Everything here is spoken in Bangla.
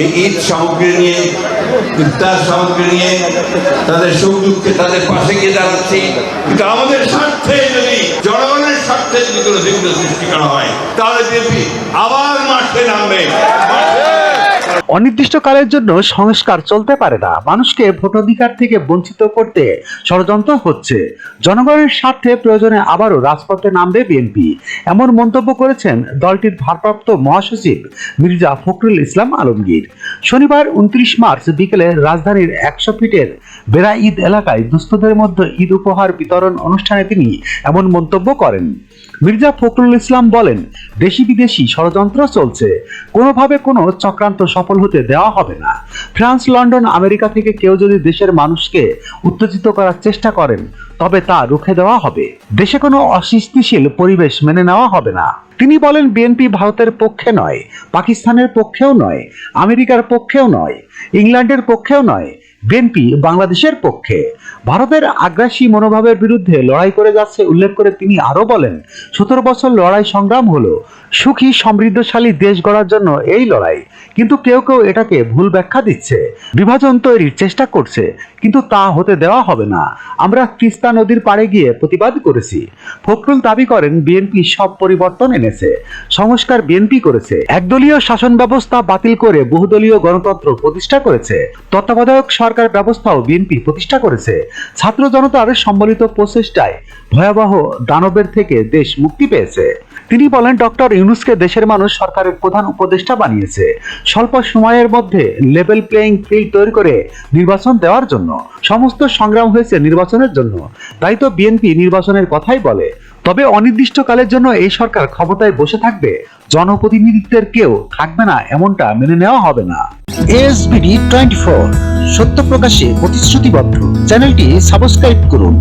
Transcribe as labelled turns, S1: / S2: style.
S1: এই ঈদ সামগ্রী নিয়ে, ইফতার সামগ্রী নিয়ে তাদের সুখ দুঃখে তাদের পাশে গিয়ে দাঁড়াচ্ছি, কিন্তু আমাদের স্বার্থে যদি, জনগণের স্বার্থে যদি কোনো বিঘ্ন সৃষ্টি করা হয় তাহলে বিএনপি আবার মাঠে নামবে।
S2: অনির্দিষ্টকালের জন্য সংস্কার চলতে পারে না, মানুষকে ভোটাধিকার থেকে বঞ্চিত করতে ষড়যন্ত্র হচ্ছে, জনগণের স্বার্থে প্রয়োজনে আবারও রাজপথে নামবে বিএনপি, এমন মন্তব্য করেছেন দলটির ভারপ্রাপ্ত মহাসচিব মির্জা ফখরুল ইসলাম আলমগীর। শনিবার 29 মার্চ বিকেলে রাজধানীর 100 ফিটের বেড়া ঈদ এলাকায় দুস্থদের মধ্যে ঈদ উপহার বিতরণ অনুষ্ঠানে তিনি এমন মন্তব্য করেন। মির্জা ফখরুল ইসলাম বলেন, দেশি বিদেশি ষড়যন্ত্র চলছে, কোনোভাবে কোনো চক্রান্ত সফল হতে দেওয়া হবে না। ফ্রান্স, লন্ডন, আমেরিকা থেকে কেউ যদি দেশের মানুষকে উত্তেজিত করার চেষ্টা করেন তবে তা রুখে দেওয়া হবে। দেশে কোনো অস্থিতিশীল পরিবেশ মেনে নেওয়া হবে না। তিনি বলেন, বিএনপি ভারতের পক্ষে নয়, পাকিস্তানের পক্ষেও নয়, আমেরিকার পক্ষেও নয়, ইংল্যান্ডের পক্ষেও নয়, বিএনপি বাংলাদেশের পক্ষে। ভারতের আগ্রাসী মনোভাবের বিরুদ্ধে লড়াই করে যাচ্ছে উল্লেখ করে তিনি আরো বলেন, 17 বছর লড়াই সংগ্রাম হলো সুখী সমৃদ্ধশালী দেশ গড়ার জন্য এই লড়াই, কিন্তু কেউ কেউ এটাকে ভুল ব্যাখ্যা দিচ্ছে, বিভাজন তৈরির চেষ্টা করছে, কিন্তু তা হতে দেওয়া হবে না। আমরা তিস্তা নদীর পাড়ে গিয়ে প্রতিবাদ করেছি। ফখরুল দাবি করেন, বিএনপি সব পরিবর্তন এনেছে, সংস্কার বিএনপি করেছে, একদলীয় শাসন ব্যবস্থা বাতিল করে বহুদলীয় গণতন্ত্র প্রতিষ্ঠা করেছে, তত্ত্বাবধায়ক সরকার ব্যবস্থাও বিএনপি প্রতিষ্ঠা করেছে। ছাত্র জনতার সম্মিলিত প্রচেষ্টায় ভয়াবহ দানবের থেকে দেশ মুক্তি পেয়েছে। তিনি বলেন, ডক্টর ইউনূসকে দেশের মানুষ সরকারের প্রধান উপদেষ্টা বানিয়েছে স্বল্প সময়ের মধ্যে লেভেল প্লেইং ফিল্ড তৈরি করে নির্বাচন দেওয়ার জন্য। সমস্ত সংগ্রাম হয়েছে নির্বাচনের জন্য, তাই তো বিএনপি নির্বাচনের কথাই বলে। তবে অনির্দিষ্টকালের জন্য এই সরকার ক্ষমতায় বসে থাকবে, জনপ্রতিনিধিত্বের কেউ থাকবে না, এমনটা মেনে নেওয়া হবে না। ASBD 24, সত্য প্রকাশে প্রতিশ্রুতিবদ্ধ। চ্যানেলটি সাবস্ক্রাইব করুন।